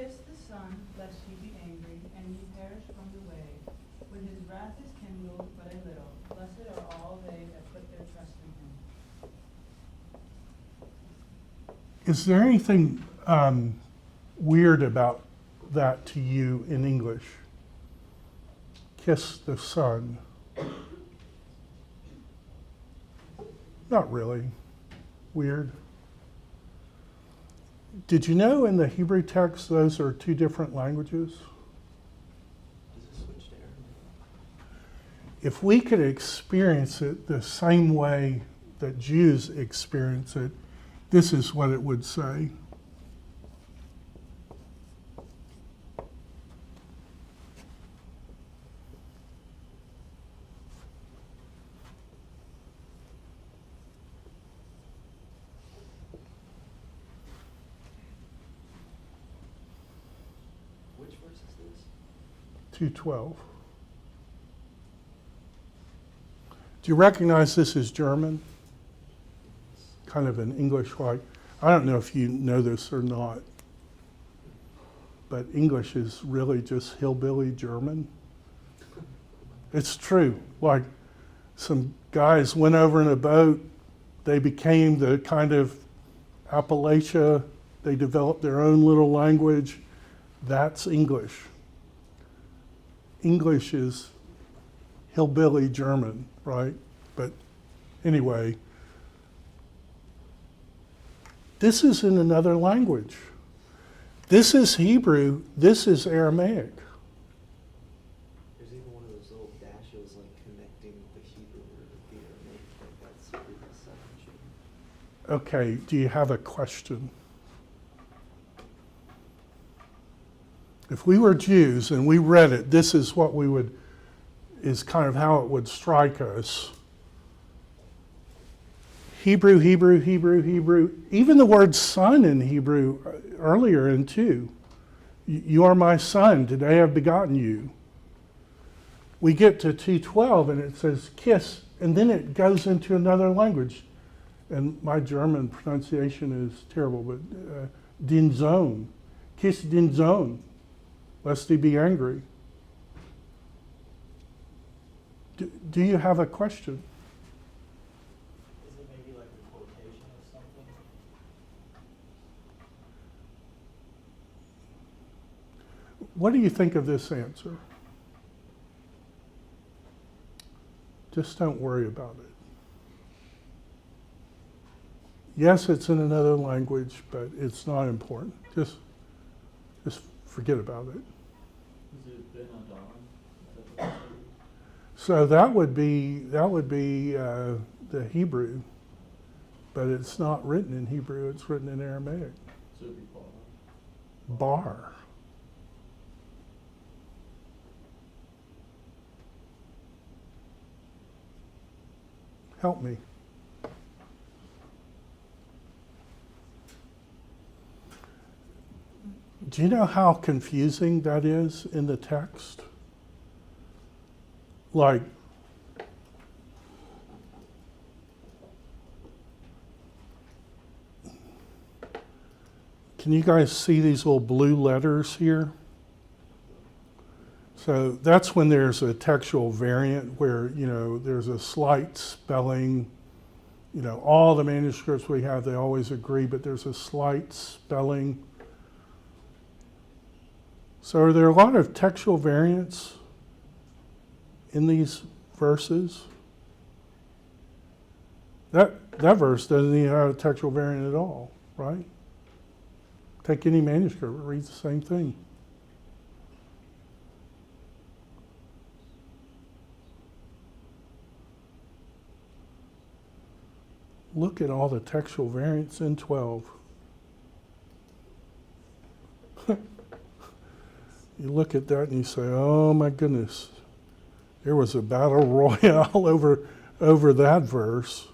S6: kiss the Son, lest he be angry, and ye perish from the way. When his wrath is kindled but a little, blessed are all they that put their trust in him.
S1: Is there anything weird about that to you in English? Kiss the Son. Not really. Weird. Did you know in the Hebrew text those are two different languages?
S4: Does it switch to Arabic?
S1: If we could experience it the same way that Jews experience it, this is what it would say.
S4: Which verse is this?
S1: 2:12. Do you recognize this as German? Kind of an English-like. I don't know if you know this or not, but English is really just hillbilly German. It's true. Like some guys went over in a boat, they became the kind of Appalachia, they developed their own little language. That's English. English is hillbilly German, right? But anyway, this is in another language. This is Hebrew, this is Aramaic. Okay, do you have a question? If we were Jews and we read it, this is what we would, is kind of how it would strike us. Hebrew, Hebrew, Hebrew, Hebrew. Even the word son in Hebrew earlier in 2. You are my son, today I've begotten you. We get to 2:12 and it says kiss, and then it goes into another language. And my German pronunciation is terrible, but den Sohn. Kiss den Sohn, lest he be angry. Do you have a question?
S2: Is it maybe like a quotation of something?
S1: What do you think of this answer? Just don't worry about it. Yes, it's in another language, but it's not important. Just forget about it.
S2: Is it Ben Adon?
S1: So that would be the Hebrew, but it's not written in Hebrew. It's written in Aramaic.
S2: So it'd be Paul.
S1: Bar. Help me. Do you know how confusing that is in the text? Like, can you guys see these little blue letters here? So that's when there's a textual variant where, there's a slight spelling. All the manuscripts we have, they always agree, but there's a slight spelling. So are there a lot of textual variants in these verses? That verse doesn't even have a textual variant at all, right? Take any manuscript, it reads the same thing. Look at all the textual variants in 12. You look at that and you say, oh my goodness, there was a battle royale over that verse.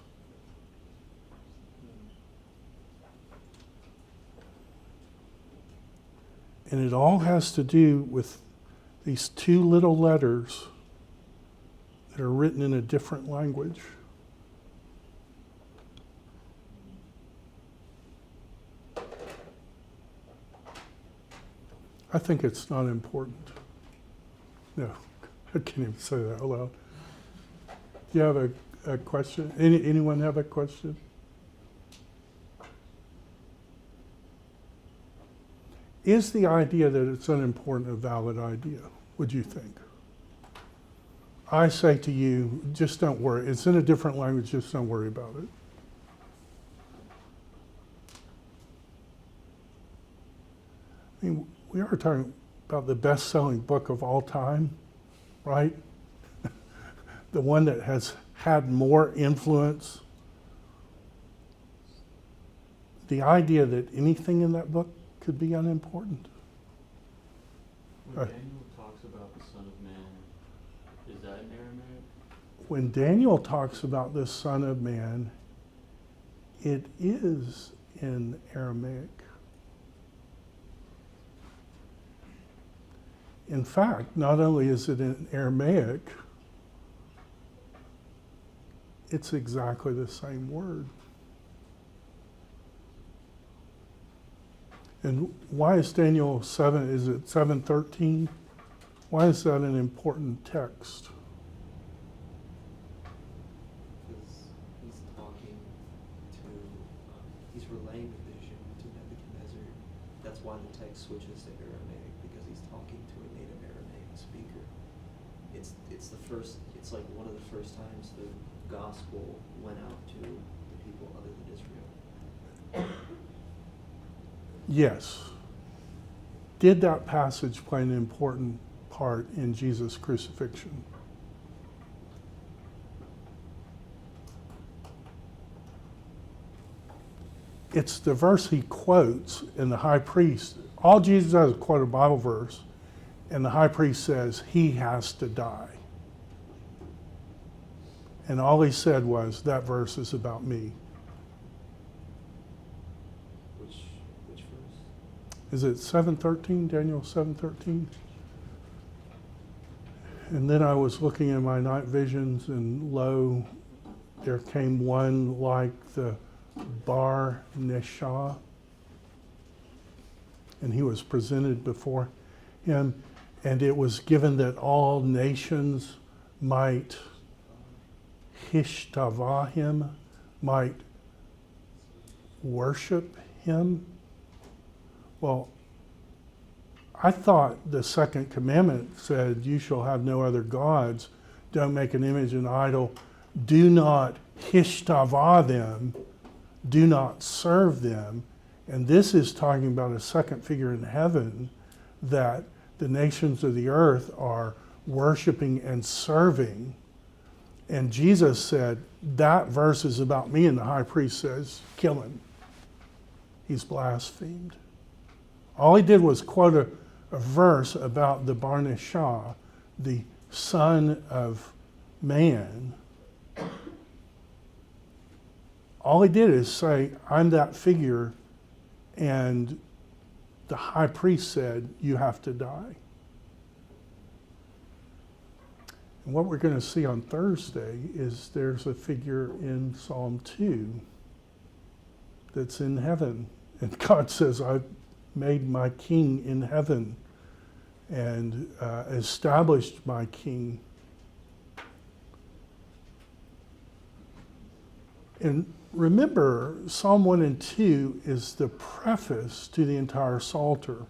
S1: And it all has to do with these 2 little letters that are written in a different language. I think it's not important. No, I can't even say that out loud. Do you have a question? Anyone have a question? Is the idea that it's unimportant a valid idea, would you think? I say to you, just don't worry. It's in a different language, just don't worry about it. I mean, we are talking about the best-selling book of all time, right? The one that has had more influence. The idea that anything in that book could be unimportant.
S7: When Daniel talks about the Son of Man, is that in Aramaic?
S1: When Daniel talks about the Son of Man, it is in Aramaic. In fact, not only is it in Aramaic, it's exactly the same word. And why is Daniel 7, is it 7:13? Why is that an important text?
S4: Because he's talking to, he's relaying the vision to Nebuchadnezzar. That's why the text switches to Aramaic, because he's talking to a native Aramaic speaker. It's the first, it's like one of the first times the gospel went out to the people other than Israel.
S1: Yes. Did that passage play an important part in Jesus' crucifixion? it's the verse he quotes in the high priest. All Jesus does is quote a Bible verse, and the high priest says he has to die. And all he said was, that verse is about me.
S4: Which verse?
S1: Is it 7:13, Daniel 7:13? And then I was looking in my night visions, and lo, there came one like the Bar Neshah, and he was presented before him, and it was given that all nations might hishtavah him, might worship him. Well, I thought the second commandment said, you shall have no other gods, don't make an image, an idol, do not hishtavah them, do not serve them. And this is talking about a second figure in heaven that the nations of the earth are worshiping and serving. And Jesus said, that verse is about me, and the high priest says, kill him. He's blasphemed. All he did was quote a verse about the Bar Neshah, the Son of Man. All he did is say, I'm that figure, and the high priest said, you have to die. And what we're going to see on Thursday is there's a figure in Psalm 2 that's in heaven. And God says, I've made my king in heaven and established my king. And remember, Psalm 1 and 2 is the preface to the entire Psalter.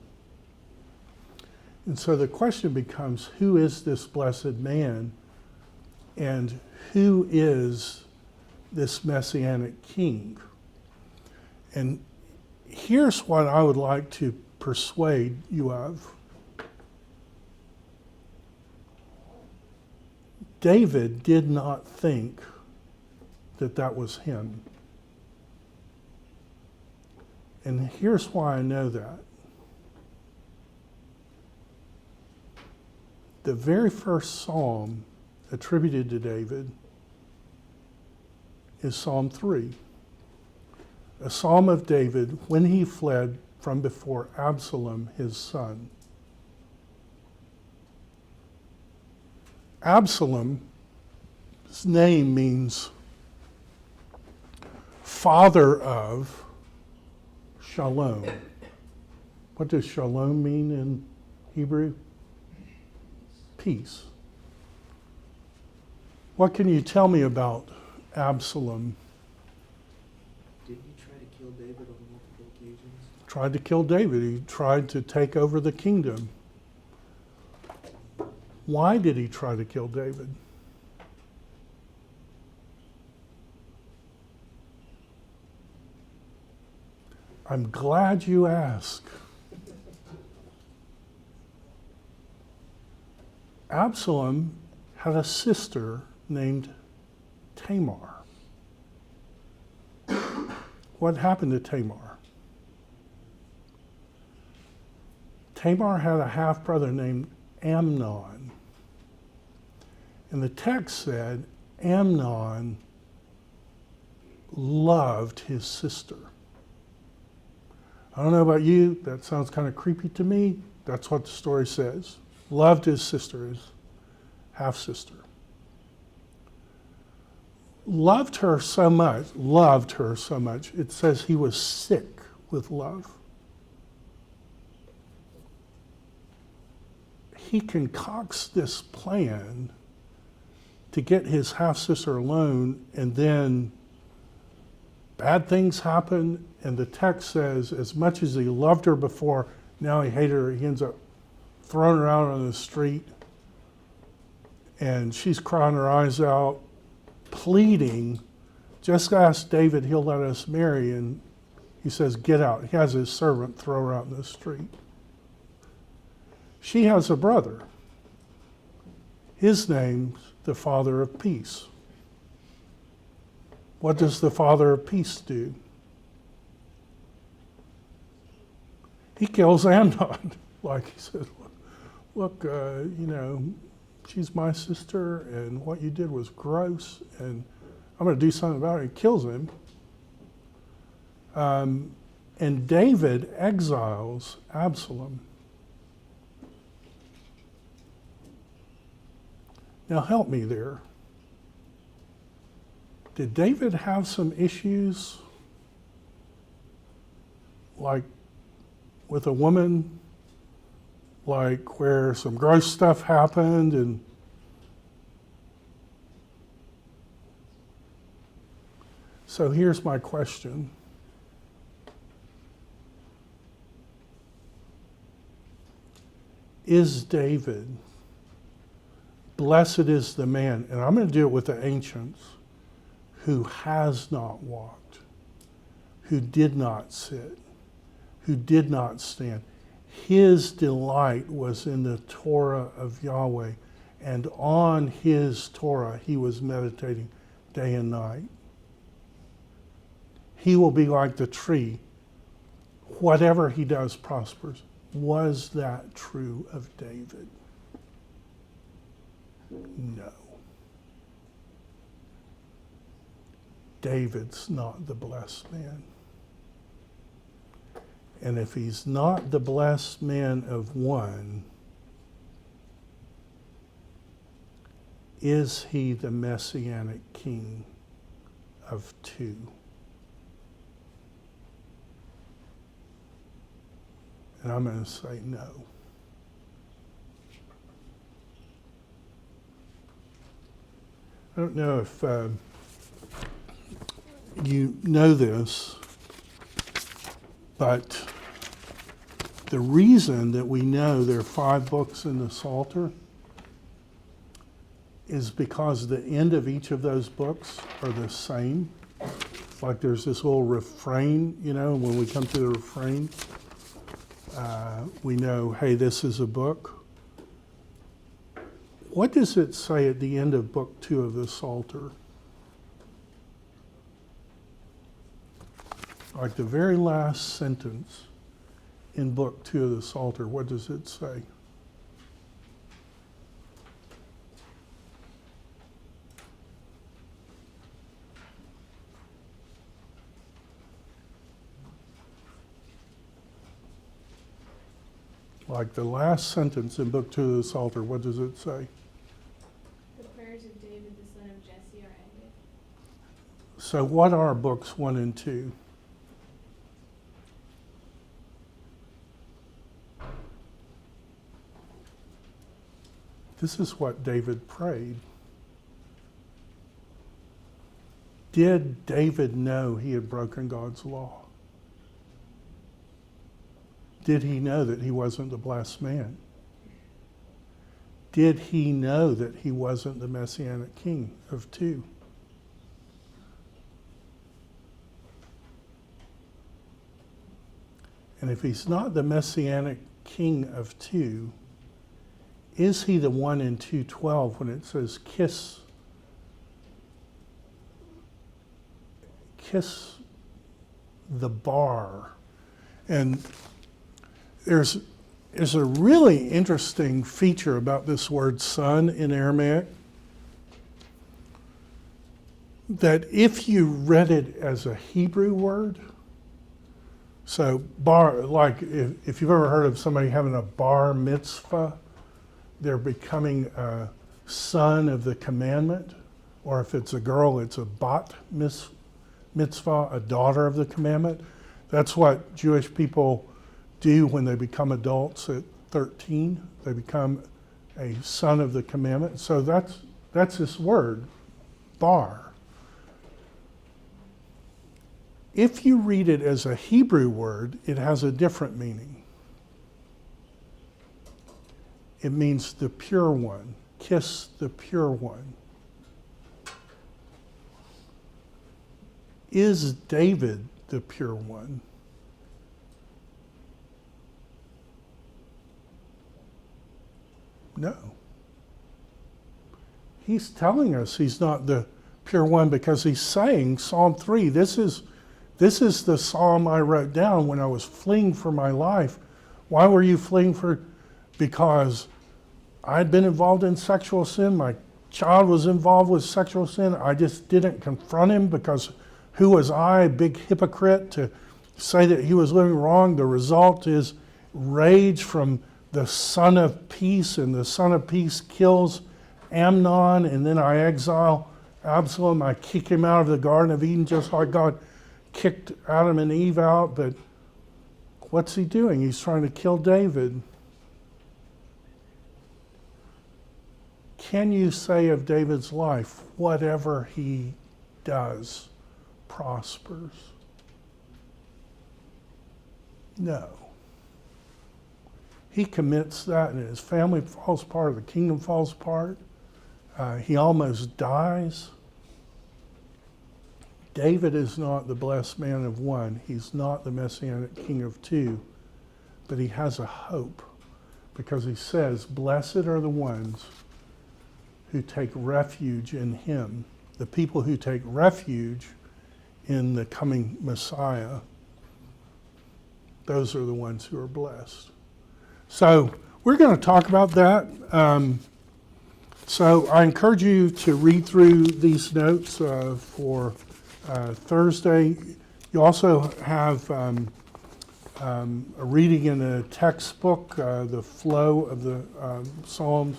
S1: And so the question becomes, who is this blessed man? And who is this messianic king? And here's what I would like to persuade you of. David did not think that that was him. And here's why I know that. The very first psalm attributed to David is Psalm 3. A psalm of David when he fled from before Absalom, his son. Absalom's name means father of Shalom. What does Shalom mean in Hebrew? Peace. What can you tell me about Absalom?
S4: Didn't he try to kill David on multiple occasions?
S1: Tried to kill David. He tried to take over the kingdom. Why did he try to kill David? I'm glad you asked. Absalom had a sister named Tamar. What happened to Tamar? Tamar had a half-brother named Amnon. And the text said Amnon loved his sister. I don't know about you, that sounds kind of creepy to me. That's what the story says. Loved his sister, his half-sister. Loved her so much, it says he was sick with love. He concocts this plan to get his half-sister alone, and then bad things happen, and the text says as much as he loved her before, now he hated her. He ends up throwing her out on the street, and she's crying her eyes out, pleading, just ask David, he'll let us marry, and he says, get out. He has his servant throw her out in the street. She has a brother. His name's the Father of Peace. What does the Father of Peace do? he kills Amnon. Like he says, look, she's my sister, and what you did was gross, and I'm going to do something about it. He kills him. And David exiles Absalom. Now help me there. Did David have some issues, like with a woman, like where some gross stuff happened and so here's my question. Is David, blessed is the man, and I'm going to do it with the ancients, who has not walked, who did not sit, who did not stand. His delight was in the Torah of Yahweh, and on his Torah he was meditating day and night. He will be like the tree. Whatever he does prospers. Was that true of David? No. David's not the blessed man. And if he's not the blessed man of one, is he the messianic king of two? And I'm going to say no. I don't know if you know this, but the reason that we know there are 5 books in the Psalter is because the end of each of those books are the same. Like there's this little refrain, when we come to the refrain, we know, hey, this is a book. What does it say at the end of book 2 of the Psalter? Like the very last sentence in book 2 of the Psalter, what does it say? Like the last sentence in book 2 of the Psalter, what does it say?
S8: The prayers of David, the son of Jesse, are ended.
S1: So what are books 1 and 2? This is what David prayed. Did David know he had broken God's law? Did he know that he wasn't the blessed man? Did he know that he wasn't the messianic king of two? And if he's not the messianic king of two, is he the one in 2:12 when it says kiss the bar? And there's a really interesting feature about this word son in Aramaic, that if you read it as a Hebrew word, so bar, like if you've ever heard of somebody having a bar mitzvah, they're becoming a son of the commandment, or if it's a girl, it's a bat mitzvah, a daughter of the commandment. That's what Jewish people do when they become adults at 13. They become a son of the commandment. So that's this word, bar. If you read it as a Hebrew word, it has a different meaning. It means the pure one. Kiss the pure one. Is David the pure one? No. He's telling us he's not the pure one because he's saying, Psalm 3, this is the psalm I wrote down when I was fleeing for my life Why were you fleeing for? Because I'd been involved in sexual sin. My child was involved with sexual sin. I just didn't confront him because who was I, a big hypocrite, to say that he was living wrong? The result is rage from the Son of Peace, and the Son of Peace kills Amnon, and then I exile Absalom. I kick him out of the Garden of Eden just like God kicked Adam and Eve out. But what's he doing? He's trying to kill David. Can you say of David's life, whatever he does prospers? No. He commits that and his family falls apart, the kingdom falls apart. He almost dies. David is not the blessed man of one. He's not the messianic king of two. But he has a hope because he says, blessed are the ones who take refuge in him. The people who take refuge in the coming Messiah, those are the ones who are blessed. So we're going to talk about that. So I encourage you to read through these notes for Thursday. You also have a reading in a textbook, the flow of the Psalms.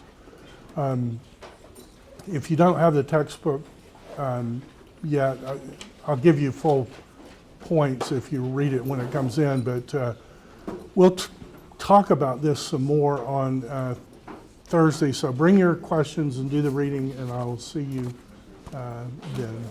S1: If you don't have the textbook yet, I'll give you full points if you read it when it comes in, but we'll talk about this some more on Thursday. So bring your questions and do the reading, and I will see you then.